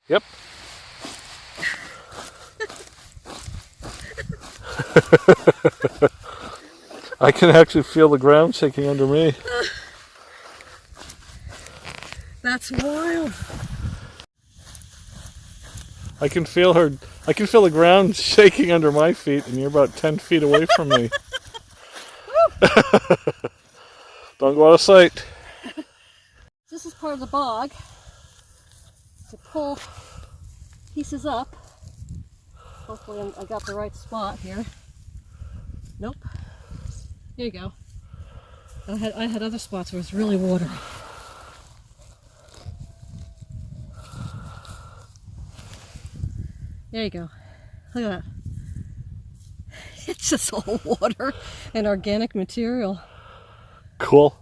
Yep. I can actually feel the ground shaking under me. That's wild. I can feel the ground shaking under my feet, and you're about 10 feet away from me. Don't go out of sight. This is part of the bog to pull pieces up. Hopefully I got the right spot here. Nope. There you go. I had other spots where it's really watery. There you go. Look at that. It's just all water and organic material. Cool.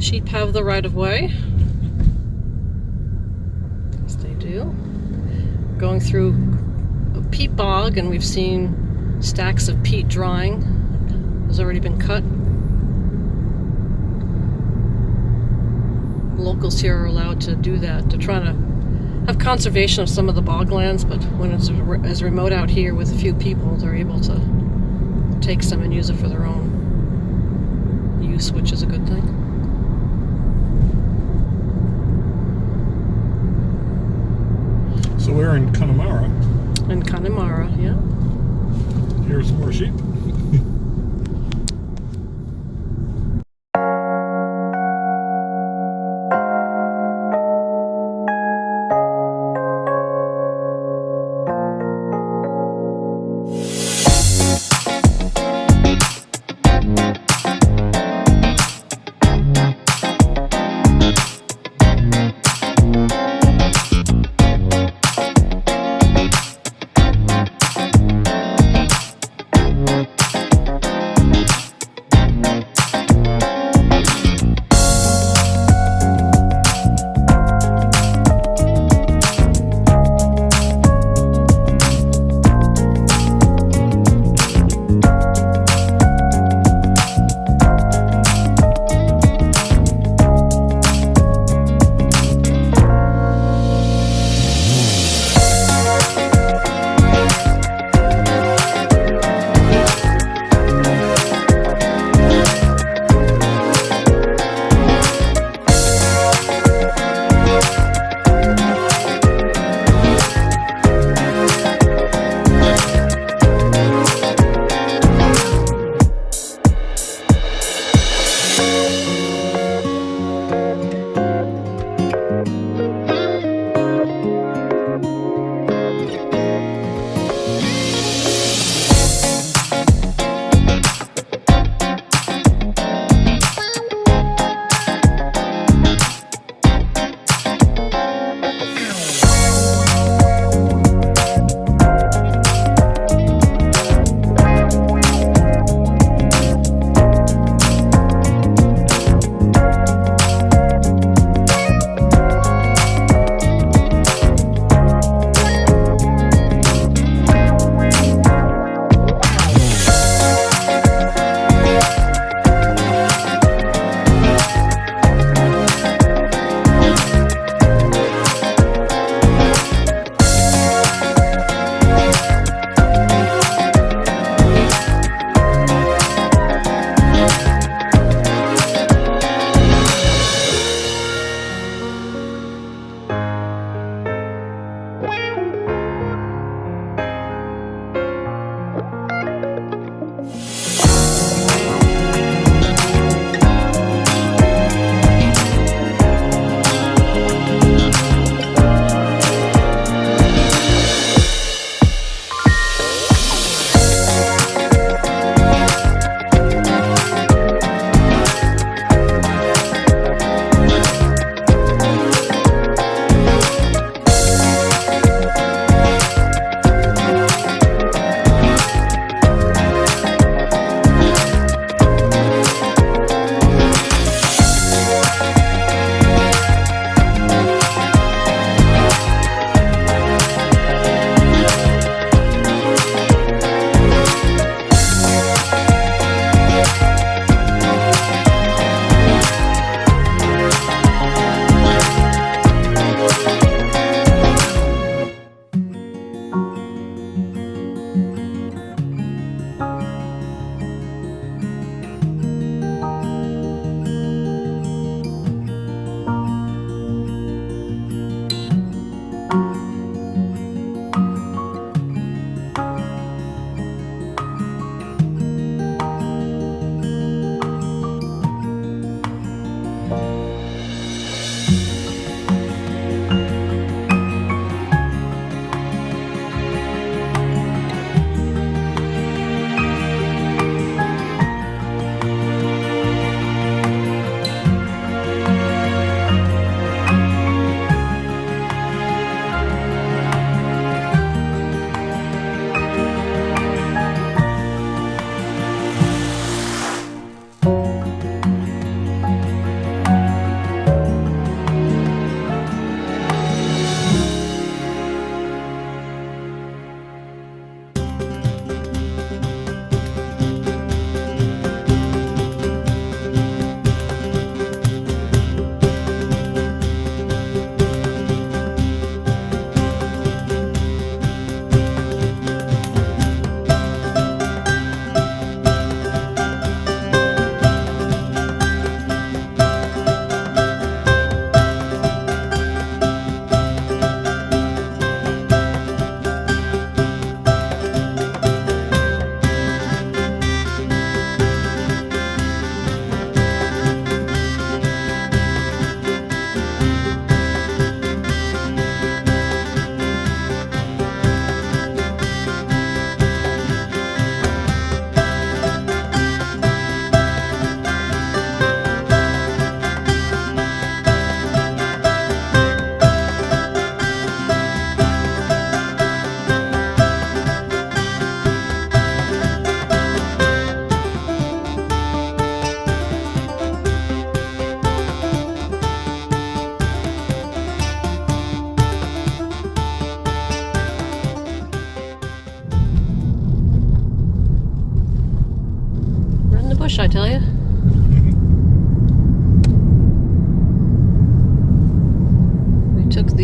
Sheep have the right of way. Yes, they do. Going through a peat bog, and we've seen stacks of peat drying. Has already been cut. Locals here are allowed to do that, to try to have conservation of some of the boglands, but when it's as remote out here with a few people, they're able to take some and use it for their own use, which is a good thing. So we're in Connemara. In Connemara, yeah. Here's more sheep.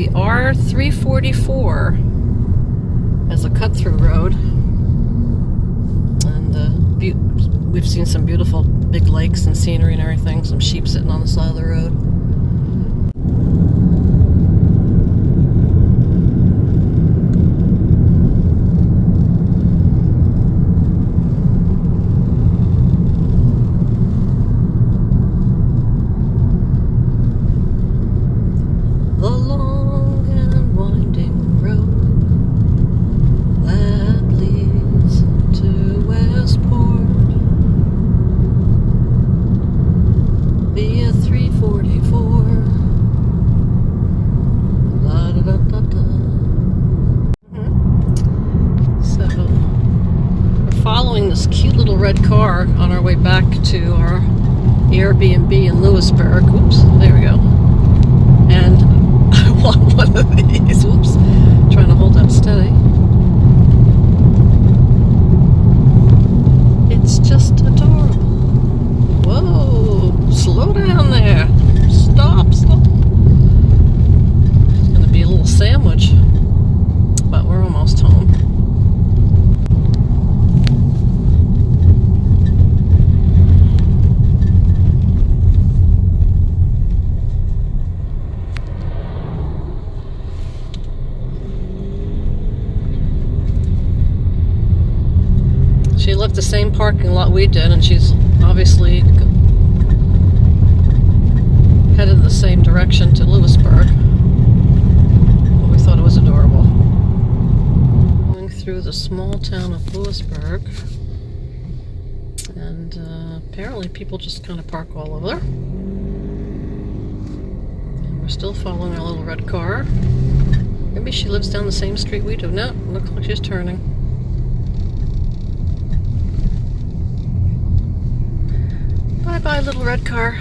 the R344 as a cut-through road. And we've seen some beautiful big lakes and scenery and everything. Some sheep sitting on the side of the road. Car on our way back to our Airbnb in Louisburgh. Oops, there we go. And I want one of these. Oops, trying to hold that steady. It's just adorable. Whoa, slow down there. Stop. It's gonna be a little sandwich, but we're almost home. She left the same parking lot we did, and she's obviously headed in the same direction to Louisburgh. But we thought it was adorable. Going through the small town of Louisburgh, and apparently people just kind of park all over there. And we're still following our little red car. Maybe she lives down the same street we do. No, looks like she's turning. Bye, little red car.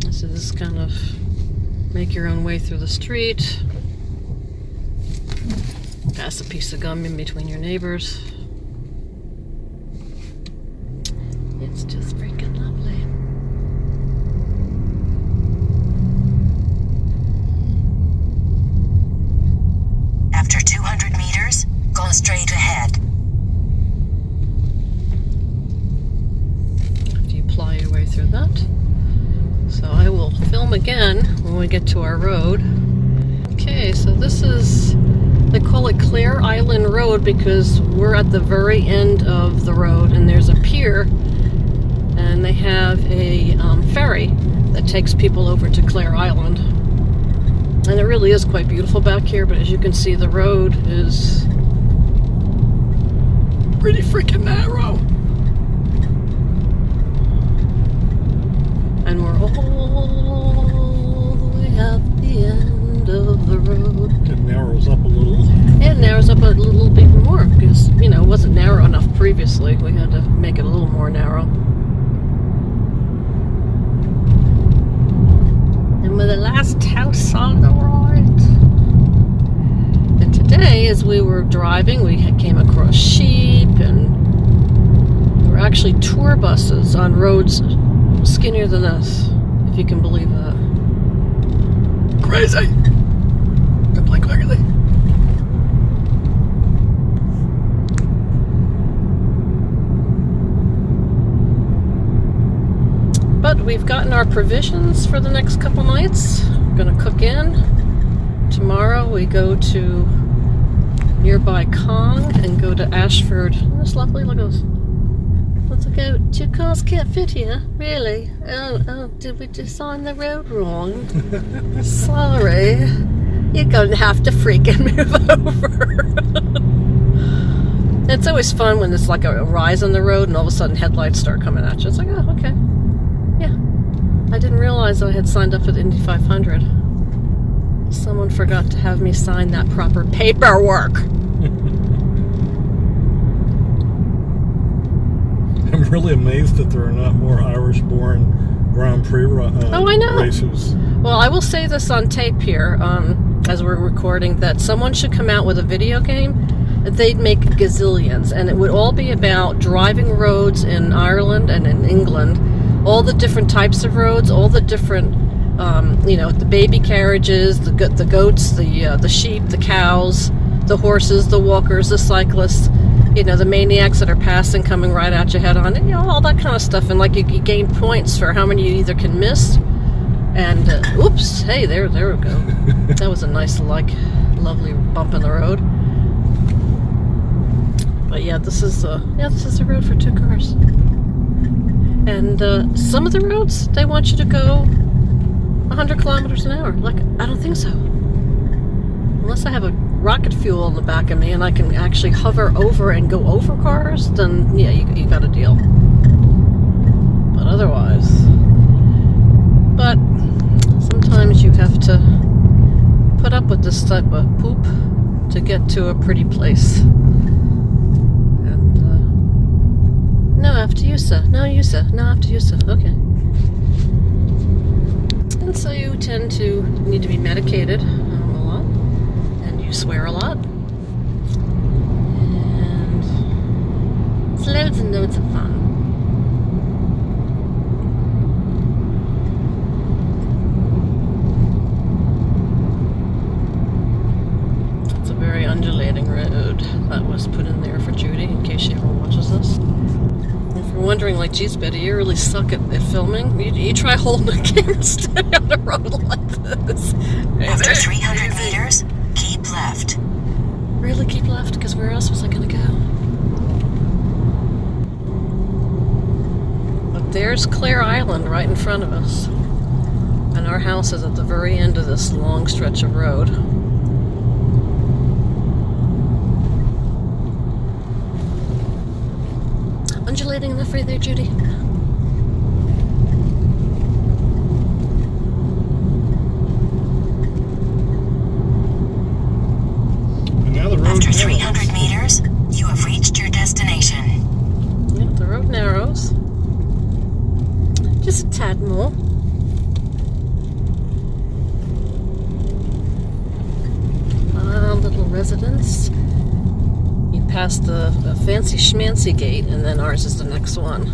So this is kind of make your own way through the street. Pass a piece of gum in between your neighbors. It's just freaking lovely. After 200 meters, go straight ahead. After you plow your way through that. So I will film again when we get to our road. Okay, so this is, they call it Clare Island Road because we're at the very end of the road, and there's a pier, and they have a ferry that takes people over to Clare Island. And it really is quite beautiful back here, but as you can see, the road is pretty freaking narrow. And we're all the way at the end of the road. It narrows up a little. It narrows up a little bit more because, you know, it wasn't narrow enough previously. We had to make it a little more narrow. And we're the last house on the right. And today, as we were driving, we came across sheep, and there were actually tour buses on roads skinnier than us, if you can believe that. Crazy! Don't play quickly. But we've gotten our provisions for the next couple nights. We're gonna cook in. Tomorrow we go to nearby Cong and go to Ashford. Isn't this lovely? Look at this. Let's go. 2 cars can't fit here. Really? Oh, did we design the road wrong? Sorry. You're gonna have to freaking move over. It's always fun when there's like a rise on the road and all of a sudden headlights start coming at you. It's like, oh, okay. Yeah. I didn't realize I had signed up for the Indy 500. Someone forgot to have me sign that proper paperwork. I'm really amazed that there are not more Irish-born Grand Prix races. Well, I will say this on tape here, as we're recording, that someone should come out with a video game they'd make gazillions, and it would all be about driving roads in Ireland and in England, all the different types of roads, all the different, you know, the baby carriages, the goats, the sheep, the cows, the horses, the walkers, the cyclists, you know, the maniacs that are passing, coming right at your head on, and, you know, all that kind of stuff. And like you gain points for how many you either can miss. And oops, hey, there we go. That was a nice, like, lovely bump in the road. But yeah, this is the road for 2 cars. And some of the roads, they want you to go 100 kilometers an hour. Like, I don't think so. Unless I have a rocket fuel in the back of me and I can actually hover over and go over cars, then yeah, you got a deal. But otherwise, but sometimes you have to put up with this type of poop to get to a pretty place. And no, after you, sir. No, you, sir. No, after you, sir. Okay. And so you tend to need to be medicated a lot, and you swear a lot, and it's loads and loads of fun. It's a very undulating road that was put in there for Judy, in case she ever watches this. If you're wondering, like, geez, Betty, you really suck at filming. You try holding a camera steady on the road like this. After 300 meters, keep left. Really keep left? Because where else was I going to go? But there's Clare Island right in front of us. And our house is at the very end of this long stretch of road. Undulating enough for you there, Judy? And now the road After narrows. 300 meters, you have reached your destination. Yeah, the road narrows. Just a tad more. Little residence. You pass the fancy schmancy gate, and then ours is the next one.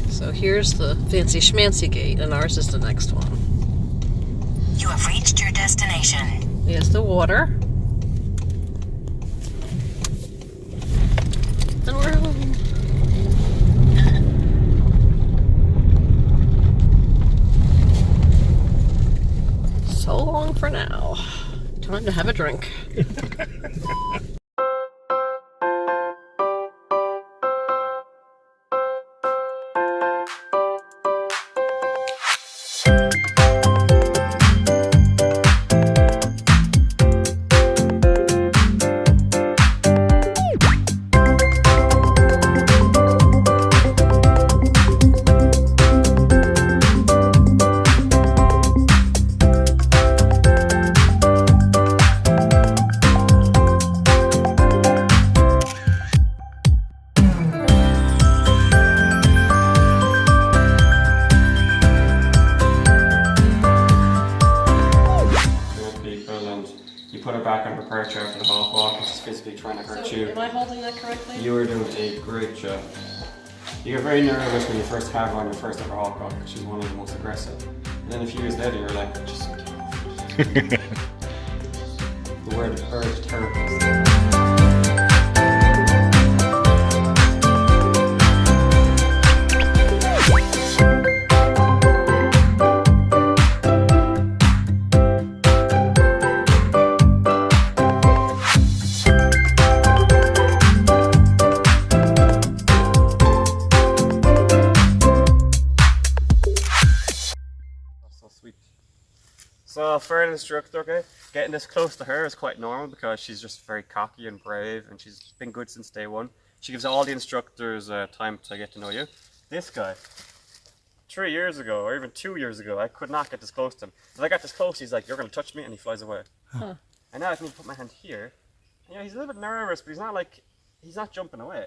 So here's the fancy schmancy gate, and ours is the next one. You have reached your destination. There's the water. And we're home. So long for now. Time to have a drink. For the half walk, which is physically trying to hurt you. Am I holding that correctly? You were doing a great job. You got very nervous when you first had her on your first ever hawk walk because she was one of the most aggressive. And then a few years later, you were like, just get off it. The word urge therapist. So for an instructor, okay, getting this close to her is quite normal because she's just very cocky and brave, and she's been good since day one. She gives all the instructors time to get to know you. This guy, 3 years ago or even 2 years ago, I could not get this close to him. If I got this close, he's like, "You're going to touch me," and he flies away. Huh. And now I can put my hand here. Yeah, he's a little bit nervous, but he's not jumping away.